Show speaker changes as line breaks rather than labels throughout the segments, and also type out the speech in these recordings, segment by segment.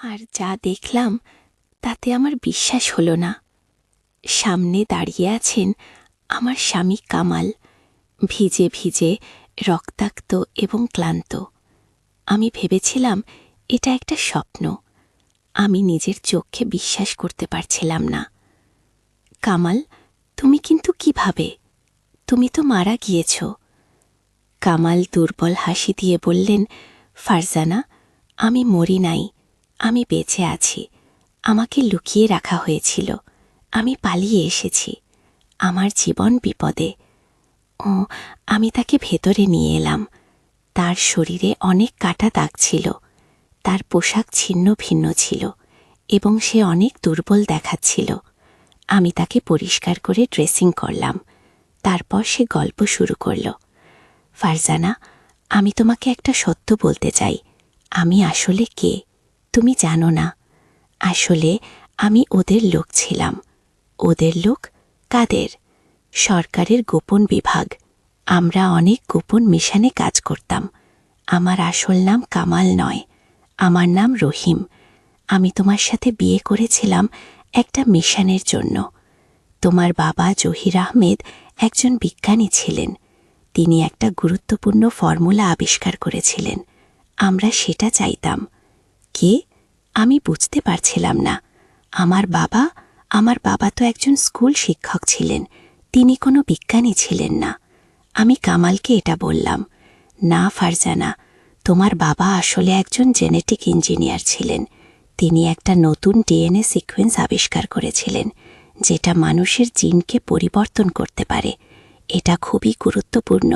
আর যা দেখলাম তাতে আমার বিশ্বাস হলো না। সামনে দাঁড়িয়ে আছেন আমার স্বামী কামাল, ভিজে ভিজে, রক্তাক্ত এবং ক্লান্ত। আমি ভেবেছিলাম এটা একটা স্বপ্ন। আমি নিজের চোখে বিশ্বাস করতে পারছিলাম না। কামাল, তুমি কিন্তু কিভাবে? তুমি তো মারা গিয়েছ। কামাল দুর্বল হাসি দিয়ে বললেন, ফারজানা, আমি মরি নাই, আমি বেঁচে আছি। আমাকে লুকিয়ে রাখা হয়েছিল, আমি পালিয়ে এসেছি। আমার জীবন বিপদে। ও, আমি তাকে ভেতরে নিয়ে এলাম। তার শরীরে অনেক কাটা দাগ ছিল, তার পোশাক ছিন্ন ভিন্ন ছিল এবং সে অনেক দুর্বল দেখাচ্ছিল। আমি তাকে পরিষ্কার করে ড্রেসিং করলাম। তারপর সে গল্প শুরু করল। ফারজানা, আমি তোমাকে একটা সত্য বলতে চাই। আমি আসলে কে তুমি জানো না। আসলে আমি ওদের লোক ছিলাম। ওদের লোক? কাদের? সরকারের গোপন বিভাগ। আমরা অনেক গোপন মিশনে কাজ করতাম। আমার আসল নাম কামাল নয়, আমার নাম রহিম। আমি তোমার সাথে বিয়ে করেছিলাম একটা মিশনের জন্য। তোমার বাবা জহির আহমেদ একজন বিজ্ঞানী ছিলেন। তিনি একটা গুরুত্বপূর্ণ ফর্মুলা আবিষ্কার করেছিলেন। আমরা সেটা চাইতাম। কে? আমি বুঝতে পারছিলাম না। আমার বাবা তো একজন স্কুল শিক্ষক ছিলেন, তিনি কোনো বিজ্ঞানী ছিলেন না। আমি কামালকে এটা বললাম। না ফারজানা, তোমার বাবা আসলে একজন জেনেটিক ইঞ্জিনিয়ার ছিলেন। তিনি একটা নতুন ডিএনএ সিকোয়েন্স আবিষ্কার করেছিলেন, যেটা মানুষের জিনকে পরিবর্তন করতে পারে। এটা খুবই গুরুত্বপূর্ণ।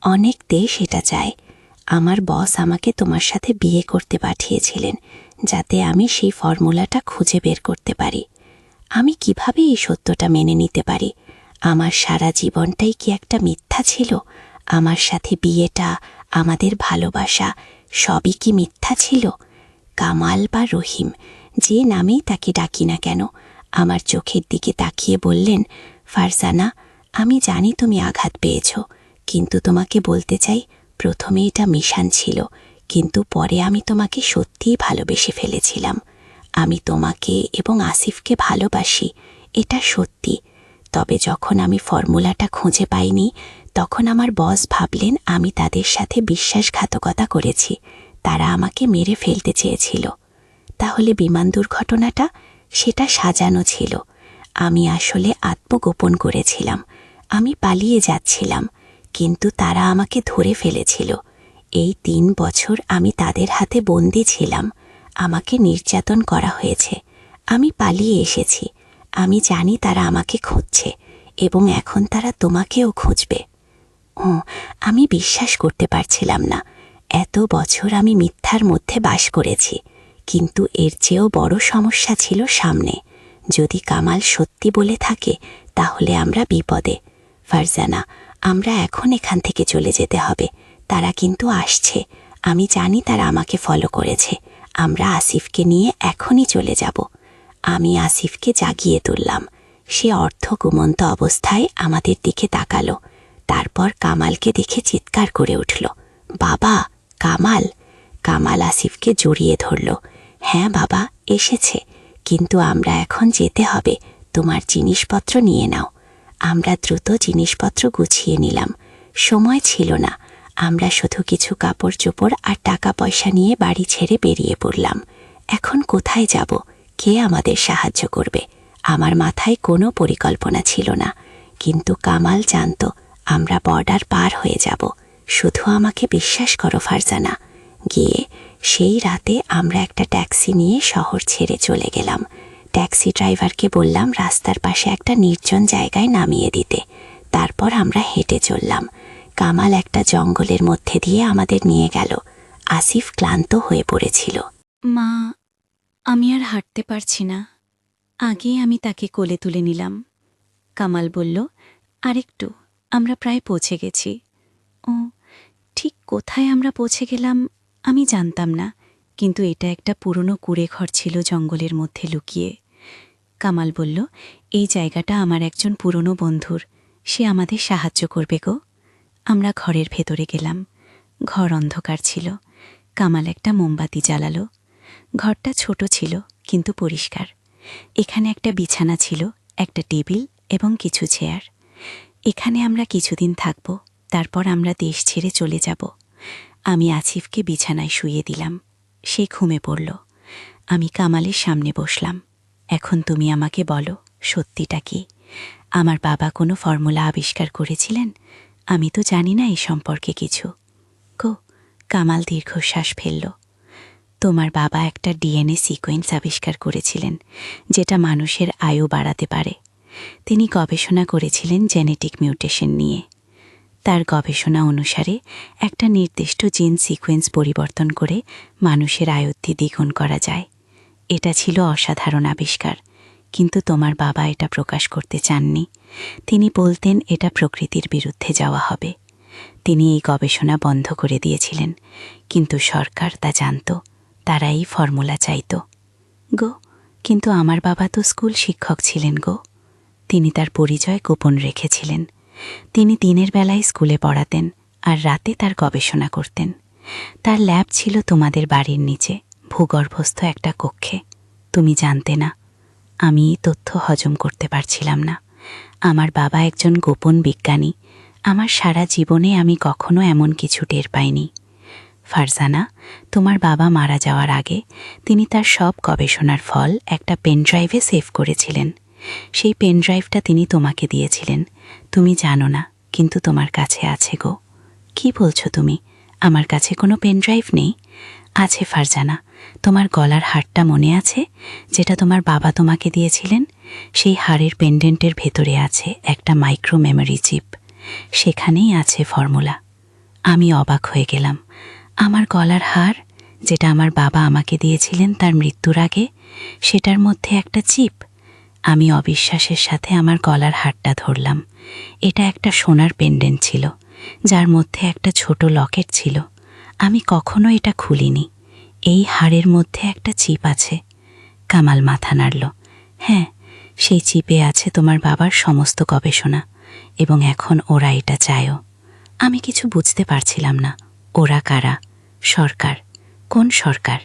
অনেক দেশ এটা চায়। আমার বস আমাকে তোমার সাথে বিয়ে করতে পাঠিয়েছিলেন, যাতে আমি সেই ফর্মুলাটা খুঁজে বের করতে পারি। আমি কিভাবে এই সত্যটা মেনে নিতে পারি? আমার সারা জীবনটাই কি একটা মিথ্যা ছিল? আমার সাথে বিয়েটা, আমাদের ভালোবাসা, সবই কি মিথ্যা ছিল? কামাল বা রহিম, যে নামেই তাকে ডাকি না কেন, আমার চোখের দিকে তাকিয়ে বললেন, ফারজানা, আমি জানি তুমি আঘাত পেয়েছ, কিন্তু তোমাকে বলতে চাই, প্রথমে এটা মিশন ছিল, কিন্তু পরে আমি তোমাকে সত্যিই ভালোবেসে ফেলেছিলাম। আমি তোমাকে এবং আসিফকে ভালোবাসি, এটা সত্যি। তবে যখন আমি ফর্মুলাটা খুঁজে পাইনি, তখন আমার বস ভাবলেন আমি তাদের সাথে বিশ্বাসঘাতকতা করেছি। তারা আমাকে মেরে ফেলতে চেয়েছিল। তাহলে বিমান দুর্ঘটনাটা? সেটা সাজানো ছিল। আমি আসলে আত্মগোপন করেছিলাম। আমি পালিয়ে যাচ্ছিলাম, কিন্তু তারা আমাকে ধরে ফেলেছিল। এই 3 বছর আমি তাদের হাতে বন্দী ছিলাম। আমাকে নির্যাতন করা হয়েছে। আমি পালিয়ে এসেছি। আমি জানি তারা আমাকে খুঁজছে এবং এখন তারা তোমাকেও খুঁজবে। ও, আমি বিশ্বাস করতে পারছিলাম না। এত বছর আমি মিথ্যার মধ্যে বাস করেছি, কিন্তু এর চেয়েও বড় সমস্যা ছিল সামনে। যদি কামাল সত্যি বলে থাকে, তাহলে আমরা বিপদে। ফারজানা, আমরা এখন এখান থেকে চলে যেতে হবে। তারা কিন্তু আসছে। আমি জানি তারা আমাকে ফলো করেছে। আমরা আসিফকে নিয়ে এখনই চলে যাব। আমি আসিফকে জাগিয়ে তুললাম। সে অর্ধঘুমন্ত অবস্থায় আমাদের দিকে তাকালো। তারপর কামালকে দেখে চিৎকার করে উঠল, বাবা, কামাল! কামাল আসিফকে জড়িয়ে ধরল। হ্যাঁ বাবা, এসেছে, কিন্তু আমরা এখন যেতে হবে। তোমার জিনিসপত্র নিয়ে নাও। আমরা দ্রুত জিনিসপত্র গুছিয়ে নিলাম। সময় ছিল না। আমরা শুধু কিছু কাপড় চোপড় আর টাকা পয়সা নিয়ে বাড়ি ছেড়ে বেরিয়ে পড়লাম। এখন কোথায় যাব? কে আমাদের সাহায্য করবে? আমার মাথায় কোনো পরিকল্পনা ছিল না, কিন্তু কামাল জানত আমরা বর্ডার পার হয়ে যাব। শুধু আমাকে বিশ্বাস করো ফারজানা। গিয়ে সেই রাতে আমরা একটা ট্যাক্সি নিয়ে শহর ছেড়ে চলে গেলাম। ট্যাক্সি ড্রাইভারকে বললাম রাস্তার পাশে একটা নির্জন জায়গায় নামিয়ে দিতে। তারপর আমরা হেঁটে চললাম। কামাল একটা জঙ্গলের মধ্যে দিয়ে আমাদের নিয়ে গেল। আসিফ ক্লান্ত হয়ে পড়েছিল।
মা, আমি আর হাঁটতে পারছি না। আগে আমি তাকে কোলে তুলে নিলাম। কামাল বলল, আরেকটু, আমরা প্রায় পৌঁছে গেছি। ও, ঠিক কোথায় আমরা পৌঁছে গেলাম আমি জানতাম না, কিন্তু এটা একটা পুরনো কুঁড়েঘর ছিল জঙ্গলের মধ্যে লুকিয়ে। কামাল বলল, এই জায়গাটা আমার একজন পুরনো বন্ধুর, সে আমাদের সাহায্য করবে গো। আমরা ঘরের ভেতরে গেলাম। ঘর অন্ধকার ছিল। কামাল একটা মোমবাতি জ্বালালো। ঘরটা ছোট ছিল কিন্তু পরিষ্কার। এখানে একটা বিছানা ছিল, একটা টেবিল এবং কিছু চেয়ার। এখানে আমরা কিছুদিন থাকব, তারপর আমরা দেশ ছেড়ে চলে যাব। আমি আসিফকে বিছানায় শুইয়ে দিলাম। সে ঘুমে পড়ল। আমি কামালের সামনে বসলাম। এখন তুমি আমাকে বলো, সত্যিটা কি? আমার বাবা কোনো ফর্মুলা আবিষ্কার করেছিলেন? আমি তো জানি না এই সম্পর্কে কিছু। গো, কামাল দীর্ঘশ্বাস ফেলল। তোমার বাবা একটা ডিএনএ সিকোয়েন্স আবিষ্কার করেছিলেন, যেটা মানুষের আয়ু বাড়াতে পারে। তিনি গবেষণা করেছিলেন জেনেটিক মিউটেশন নিয়ে। তার গবেষণা অনুসারে একটা নির্দিষ্ট জিন সিকোয়েন্স পরিবর্তন করে মানুষের আয়ুদ্ধি দ্বিগুণ করা যায়। এটা ছিল অসাধারণ আবিষ্কার, কিন্তু তোমার বাবা এটা প্রকাশ করতে চাননি। তিনি বলতেন এটা প্রকৃতির বিরুদ্ধে যাওয়া হবে। তিনি এই গবেষণা বন্ধ করে দিয়েছিলেন, কিন্তু সরকার তা জানত। তারা এই ফর্মুলা চাইত। গো, কিন্তু আমার বাবা তো স্কুল শিক্ষক ছিলেন গো। তিনি তার পরিচয় গোপন রেখেছিলেন। তিনি দিনের বেলায় স্কুলে পড়াতেন আর রাতে তার গবেষণা করতেন। তার ল্যাব ছিল তোমাদের বাড়ির নিচে, ভূগর্ভস্থ একটা কক্ষে। তুমি জানতে না। আমি এই তথ্য হজম করতে পারছিলাম না। আমার বাবা একজন গোপন বিজ্ঞানী। আমার সারা জীবনে আমি কখনো এমন কিছু টের পাইনি। ফারজানা, তোমার বাবা মারা যাওয়ার আগে তিনি তার সব গবেষণার ফল একটা পেনড্রাইভে সেভ করেছিলেন। সেই পেনড্রাইভটা তিনি তোমাকে দিয়েছিলেন। তুমি জানো না, কিন্তু তোমার কাছে আছে গো। কি বলছো তুমি? আমার কাছে কোনো পেনড্রাইভ নেই? আছে ফারজানা। তোমার গলার হারটা মনে আছে, যেটা তোমার বাবা তোমাকে দিয়েছিলেন? সেই হারের পেন্ডেন্টের ভেতরে আছে একটা মাইক্রো মেমোরি চিপ। সেখানেই আছে ফর্মুলা। আমি অবাক হয়ে গেলাম। আমার গলার হার, যেটা আমার বাবা আমাকে দিয়েছিলেন তার মৃত্যুর আগে, সেটার মধ্যে একটা চিপ। আমি অবিশ্বাসের সাথে আমার গলার হারটা ধরলাম। এটা একটা সোনার পেন্ডেন্ট ছিল, যার মধ্যে একটা ছোট লকেট ছিল। আমি কখনো এটা খুলিনি। এই হাড়ের মধ্যে একটা চিপ আছে। কামাল মাথা নাড়ল। হ্যাঁ, সেই চিপে আছে তোমার বাবার সমস্ত গবেষণা, এবং এখন ওরা এটা চায়ও। আমি কিছু বুঝতে পারছিলাম না। ওরা কারা? সরকার? কোন সরকার?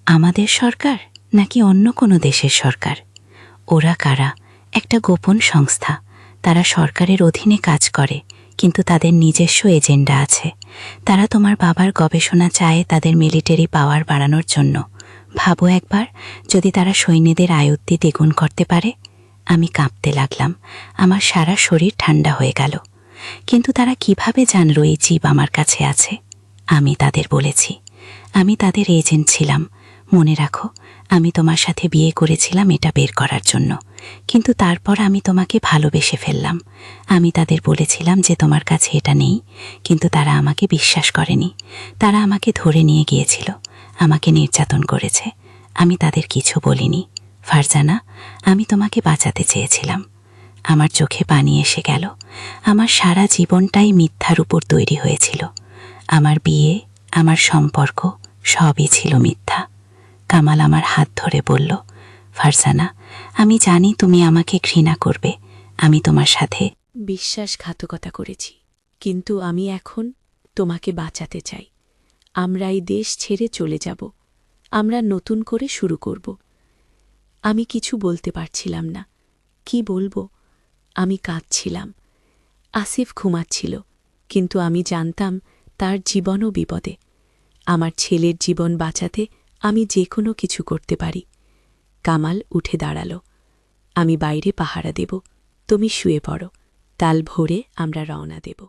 আমাদের সরকার নাকি অন্য কোনো দেশের সরকার? ওরা কারা? একটা গোপন সংস্থা। তারা সরকারের অধীনে কাজ করে, কিন্তু তাদের নিজস্ব এজেন্ডা আছে। তারা তোমার বাবার গবেষণা চায় তাদের মিলিটারি পাওয়ার বাড়ানোর জন্য। ভাবো একবার, যদি তারা সৈন্যদের আয়ত্তে দ্বিগুণ করতে পারে। আমি কাঁপতে লাগলাম। আমার সারা শরীর ঠান্ডা হয়ে গেল। কিন্তু তারা কিভাবে জানল এই জীব আমার কাছে আছে? আমি তাদের বলেছি। আমি তাদের এজেন্ট ছিলাম। মনে রাখো, আমি তোমার সাথে বিয়ে করেছিলাম এটা বের করার জন্য, কিন্তু তারপর আমি তোমাকে ভালোবেসে ফেললাম। আমি তাদের বলেছিলাম যে তোমার কাছে এটা নেই, কিন্তু তারা আমাকে বিশ্বাস করেনি। তারা আমাকে ধরে নিয়ে গিয়েছিল, আমাকে নির্যাতন করেছে। আমি তাদের কিছু বলিনি। ফারজানা, আমি তোমাকে বাঁচাতে চেয়েছিলাম। আমার চোখে পানি এসে গেল। আমার সারা জীবনটাই মিথ্যার উপর তৈরি হয়েছিল। আমার বিয়ে, আমার সম্পর্ক, সবই ছিল মিথ্যা। কামাল আমার হাত ধরে বলল, ফারজানা, আমি জানি তুমি আমাকে ঘৃণা করবে। আমি তোমার সাথে
বিশ্বাসঘাতকতা করেছি, কিন্তু আমি এখন তোমাকে বাঁচাতে চাই। আমরা এই দেশ ছেড়ে চলে যাব। আমরা নতুন করে শুরু করব। আমি কিছু বলতে পারছিলাম না। কি বলবো? আমি কাঁদছিলাম। আসিফ ঘুমাচ্ছিল, কিন্তু আমি জানতাম তার জীবনও বিপদে। আমার ছেলের জীবন বাঁচাতে আমি যে কোনো কিছু করতে পারি। কামাল উঠে দাঁড়াল। আমি বাইরে পাহারা দেব, তুমি শুয়ে পড়ো। কাল ভোরে আমরা রওনা দেব।